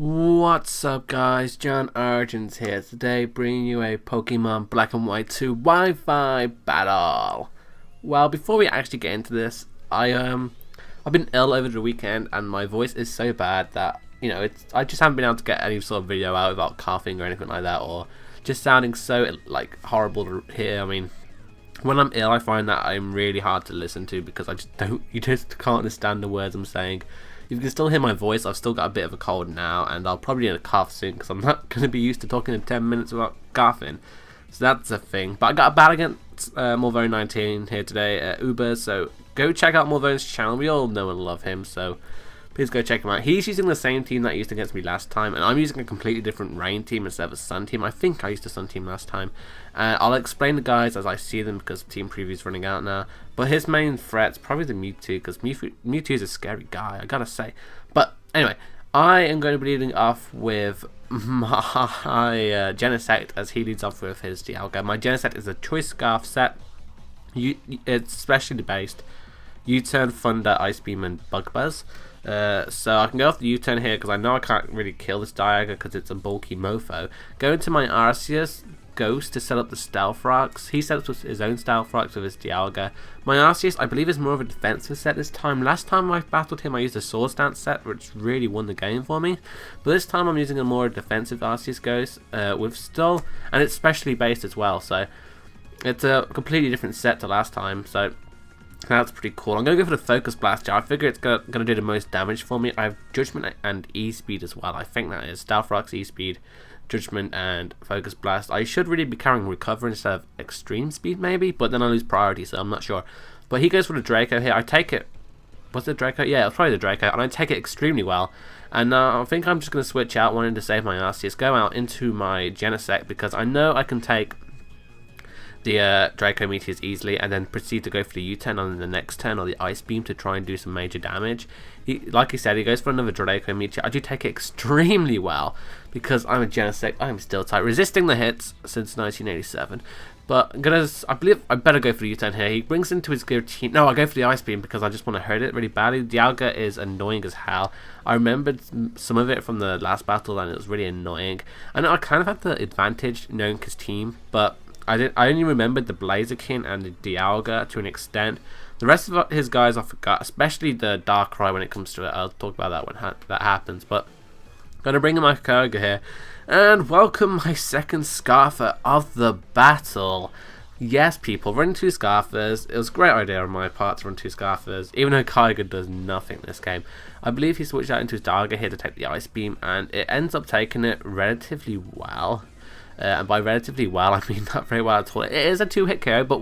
What's up guys, JohnOrigins here, today bringing you a Pokemon Black and White 2 Wi-Fi battle. Well, before we actually get into this, I've been ill over the weekend and my voice is so bad that, I just haven't been able to get any sort of video out without coughing or anything like that, or just sounding so horrible to hear. I mean, when I'm ill I find that I'm really hard to listen to because you just can't understand the words I'm saying. You can still hear my voice. I've still got a bit of a cold now, and I'll probably need a cough soon because I'm not going to be used to talking in 10 minutes without coughing. So that's a thing. But I got a battle against Mulvone19 here today at Uber, so go check out Mulvone's channel. We all know and love him, so please go check him out. He's using the same team that he used against me last time, and I'm using a completely different rain team instead of a sun team. I think I used a sun team last time. I'll explain the guys as I see them because team preview is running out now. But his main threat's probably the Mewtwo, because Mewtwo is a scary guy, I gotta say. But anyway, I am going to be leading off with my Genesect as he leads off with his Dialga. My Genesect is a Choice Scarf set. It's specially based U-Turn, Thunder, Ice Beam, and Bug Buzz. So I can go off the U-turn here because I know I can't really kill this Dialga because it's a bulky mofo. Go into my Arceus Ghost to set up the Stealth Rocks. He sets up his own Stealth Rocks with his Dialga. My Arceus, I believe, is more of a defensive set this time. Last time I battled him I used a Sword Stance set, which really won the game for me. But this time I'm using a more defensive Arceus Ghost with still, and it's specially based as well, so it's a completely different set to last time. So that's pretty cool. I'm going to go for the Focus Blast Jar. I figure it's going to do the most damage for me. I have Judgment and E-Speed as well. I think that is Stealth Rocks, E-Speed, Judgment, and Focus Blast. I should really be carrying Recover instead of Extreme Speed maybe, but then I lose priority, so I'm not sure. But he goes for the Draco here. I take it. Was it Draco? Yeah, it was probably the Draco, and I take it extremely well. And I think I'm just going to switch out, wanting to save my Arceus, go out into my Genesect because I know I can take the Draco Meteors easily and then proceed to go for the U-turn on the next turn or the Ice Beam to try and do some major damage. Like he said, he goes for another Draco Meteor. I do take it extremely well because I'm a Genesect. I'm still tight, resisting the hits since 1987. But I believe I better go for the U-turn here. He brings into his Giratina. No, I go for the Ice Beam because I just want to hurt it really badly. Dialga is annoying as hell. I remembered some of it from the last battle and it was really annoying. I know I kind of had the advantage knowing his team, but I only remembered the Blaziken and the Dialga to an extent. The rest of his guys I forgot, especially the Darkrai when it comes to it. I'll talk about that when that happens. But I'm going to bring in my Kyogre here and welcome my second Scarfer of the battle. Yes, people, run two Scarfers. It was a great idea on my part to run two Scarfers, even though Kyogre does nothing in this game. I believe he switched out into his Dialga here to take the Ice Beam, and it ends up taking it relatively well. And by relatively well, I mean not very well at all. It is a 2-hit KO, but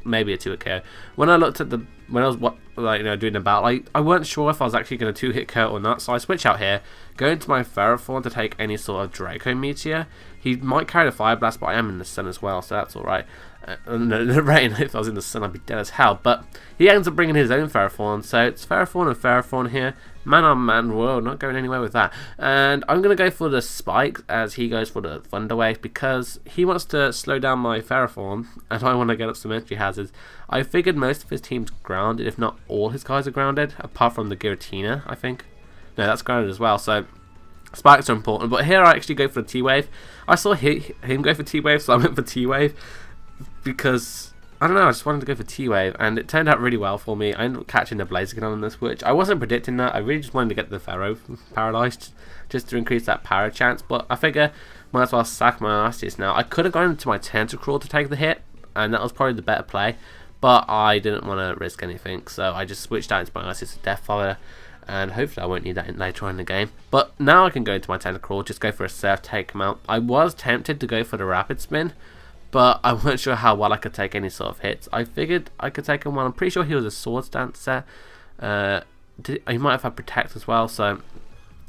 maybe a 2-hit KO. When I looked at when I was doing the battle, I weren't sure if I was actually going to 2-hit KO or not. So I switch out here, go into my Ferrothorn to take any sort of Draco Meteor. He might carry the Fire Blast, but I am in the sun as well, so that's all right. The rain, if I was in the sun, I'd be dead as hell. But he ends up bringing his own Ferrothorn, so it's Ferrothorn and Ferrothorn here. Man on man, whoa, not going anywhere with that. And I'm going to go for the Spikes as he goes for the Thunder Wave because he wants to slow down my Ferrothorn and I want to get up some entry hazards. I figured most of his team's grounded, if not all his guys are grounded, apart from the Giratina, I think. No, that's grounded as well, so Spikes are important. But here I actually go for the T-Wave. I saw him go for T-Wave, so I went for T-Wave because I don't know, I just wanted to go for T-Wave, and it turned out really well for me. I ended up catching the Blaziken on this, which I wasn't predicting that. I really just wanted to get the Pharaoh paralyzed, just to increase that power chance, but I figure might as well sack my Arceus now. I could have gone into my Tentacruel to take the hit, and that was probably the better play, but I didn't want to risk anything, so I just switched out into my Arceus with Death Fire, and hopefully I won't need that later on in the game. But now I can go into my Tentacruel, just go for a Surf, take him out. I was tempted to go for the Rapid Spin, but I wasn't sure how well I could take any sort of hits. I figured I could take him well. I'm pretty sure he was a Sword Stance set. He might have had Protect as well, so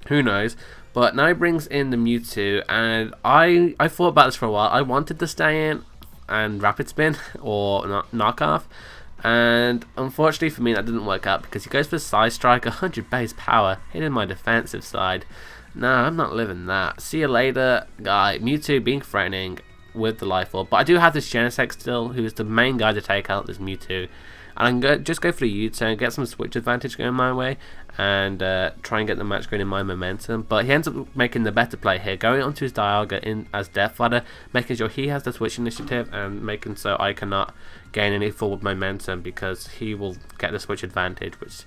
who knows. But now he brings in the Mewtwo, and I thought about this for a while. I wanted to stay in and Rapid Spin or knock off, and unfortunately for me that didn't work out because he goes for Side Strike, 100 base power, hitting my defensive side. Nah, I'm not living that. See you later, guy. Mewtwo being threatening with the Life Orb, but I do have this Genesect still, who is the main guy to take out this Mewtwo, and I can just go for the U-turn, get some switch advantage going my way, and try and get the match going in my momentum. But he ends up making the better play here, going onto his Dialga in as Death Fighter, making sure he has the switch initiative and making so I cannot gain any forward momentum because he will get the switch advantage, which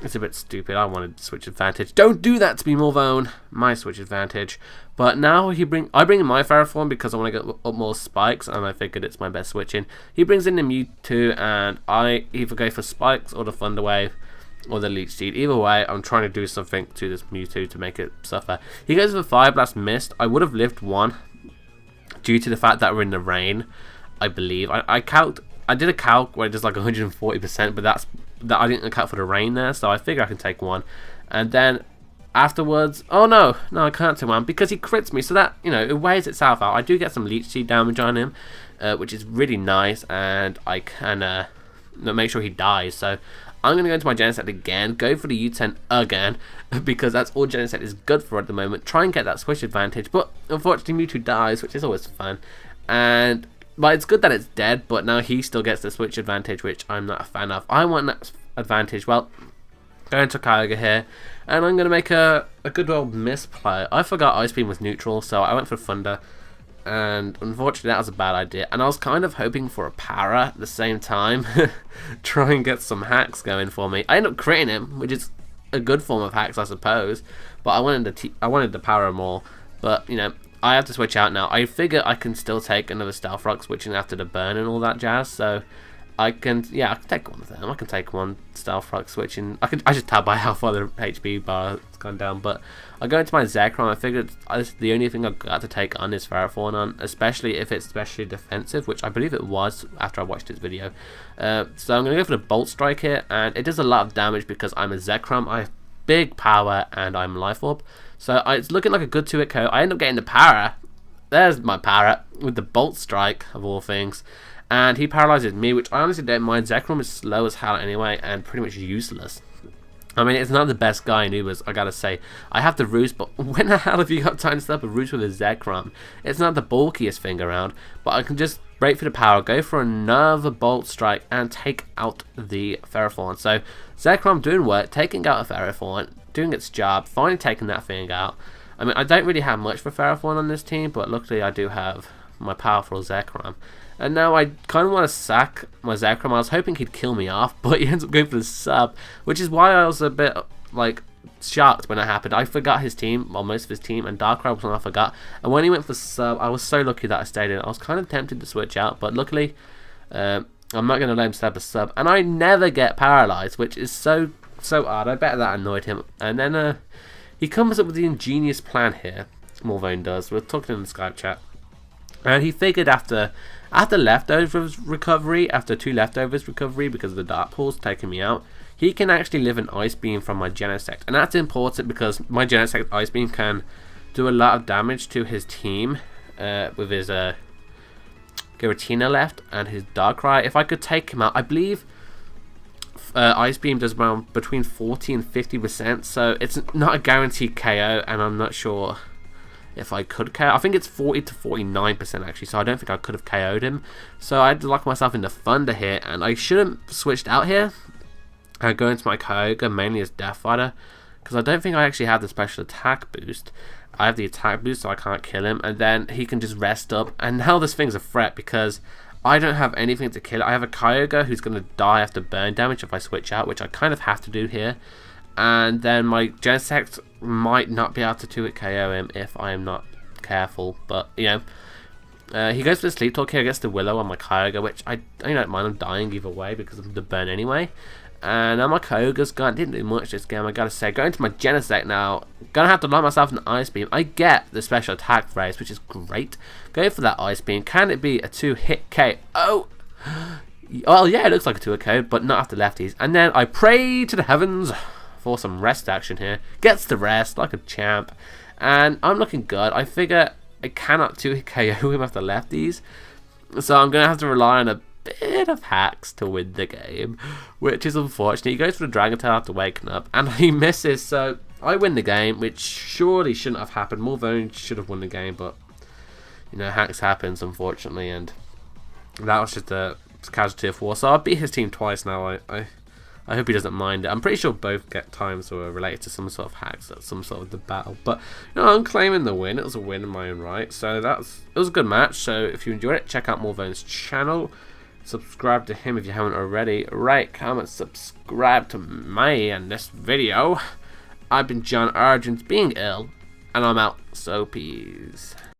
is a bit stupid. I wanted switch advantage. Don't do that to me, Mulvone. My switch advantage. But now I bring in my Ferrothorn because I want to get up more spikes, and I figured it's my best switching. He brings in the Mewtwo, and I either go for spikes or the Thunder Wave or the Leech Seed. Either way, I'm trying to do something to this Mewtwo to make it suffer. He goes for Fire Blast Mist. I would have lived one due to the fact that we're in the rain, I believe. I did a calc where it does like 140%, but I didn't account for the rain there, so I figure I can take one. And then afterwards, oh no, I can't take one because he crits me, so that, you know, it weighs itself out. I do get some Leech Seed damage on him, which is really nice, and I can make sure he dies. So I'm going to go into my Genesect again, go for the U-turn again, because that's all Genesect is good for at the moment. Try and get that switch advantage, but unfortunately Mewtwo dies, which is always fun. But it's good that it's dead, but now he still gets the switch advantage, which I'm not a fan of. I want that advantage. Well, going to Kyogre here, and I'm going to make a good old misplay. I forgot Ice Beam was neutral, so I went for Thunder, and unfortunately that was a bad idea. And I was kind of hoping for a Para at the same time, try and get some hacks going for me. I ended up critting him, which is a good form of hacks, I suppose, but I wanted the Para more, but, you know, I have to switch out now. I figure I can still take another Stealth Rock switching after the burn and all that jazz, so I can take one of them. I can take one Stealth Rock switching. I just tell by how far the HP bar has gone down, but I go into my Zekrom. I figured the only thing I've got to take on is Ferrothorn on, especially if it's especially defensive, which I believe it was after I watched this video. So I'm going to go for the Bolt Strike here, and it does a lot of damage because I'm a Zekrom. I have big power and I'm Life Orb. So it's looking like a good 2-hit KO. I end up getting the Para. There's my Para with the Bolt Strike of all things. And he paralyzes me, which I honestly don't mind. Zekrom is slow as hell anyway and pretty much useless. I mean, it's not the best guy in Ubers, I gotta say. I have the Roost, but when the hell have you got time to stop a Roost with a Zekrom? It's not the bulkiest thing around, but I can just break for the power, go for another Bolt Strike, and take out the Ferrothorn. So Zekrom doing work, taking out a Ferrothorn, doing its job, finally taking that thing out. I mean, I don't really have much for Ferrothorn on this team, but luckily I do have my powerful Zekrom. And now I kind of want to sack my Zekrom. I was hoping he'd kill me off, but he ends up going for the sub, which is why I was a bit, like, shocked when it happened. I forgot his team, well, most of his team, and Darkrai was one I forgot. And when he went for sub, I was so lucky that I stayed in. I was kind of tempted to switch out, but luckily, I'm not going to let him stab a sub. And I never get paralyzed, which is so odd. I bet that annoyed him. And then he comes up with the ingenious plan here. Mulvone does. We're talking in the Skype chat. And he figured after leftovers recovery, after 2 leftovers recovery because of the Dark Pulse taking me out, he can actually live an Ice Beam from my Genesect. And that's important because my Genesect Ice Beam can do a lot of damage to his team with his Giratina left and his Darkrai. If I could take him out, I believe Ice Beam does around between 40 and 50%, so it's not a guaranteed KO, and I'm not sure if I could KO. I think it's 40 to 49% actually, so I don't think I could have KO'd him. So I had to lock myself into Thunder here, and I shouldn't have switched out here. I go into my Kyogre mainly as Death Fighter, because I don't think I actually have the special attack boost. I have the attack boost, so I can't kill him, and then he can just rest up. And now this thing's a threat because I don't have anything to kill it. I have a Kyogre who's going to die after burn damage if I switch out, which I kind of have to do here. And then my Genesect might not be able to 2-hit KO him if I am not careful. But, you know, he goes for the Sleep Talk here, gets the Willow on my Kyogre, which I don't mind. I'm dying either way because of the burn anyway. And now my Kyogre's gone. Didn't do much this game, I gotta say. Going to my Genesect now. Gonna have to lock myself in Ice Beam. I get the special attack phrase, which is great. Go for that Ice Beam. Can it be a 2-hit KO? Oh! Well, yeah, it looks like a 2-hit KO, but not after lefties. And then I pray to the heavens for some rest action here. Gets the rest like a champ. And I'm looking good. I figure I cannot 2-hit KO him after lefties. So I'm gonna have to rely on a bit of hacks to win the game, which is unfortunate. He goes for the Dragon Tail after waking up, and he misses, so I win the game, which surely shouldn't have happened. Mulvone should have won the game, but, you know, hacks happens, unfortunately, and that was just a casualty of war, so I beat his team twice now. I hope he doesn't mind it. I'm pretty sure both get times were related to some sort of hacks at some sort of the battle. But I'm claiming the win. It was a win in my own right. So it was a good match. So if you enjoyed it, check out Mulvone's channel. Subscribe to him if you haven't already. Rate, comment, subscribe to me and this video. I've been JohnOrigins being ill, and I'm out. So peace.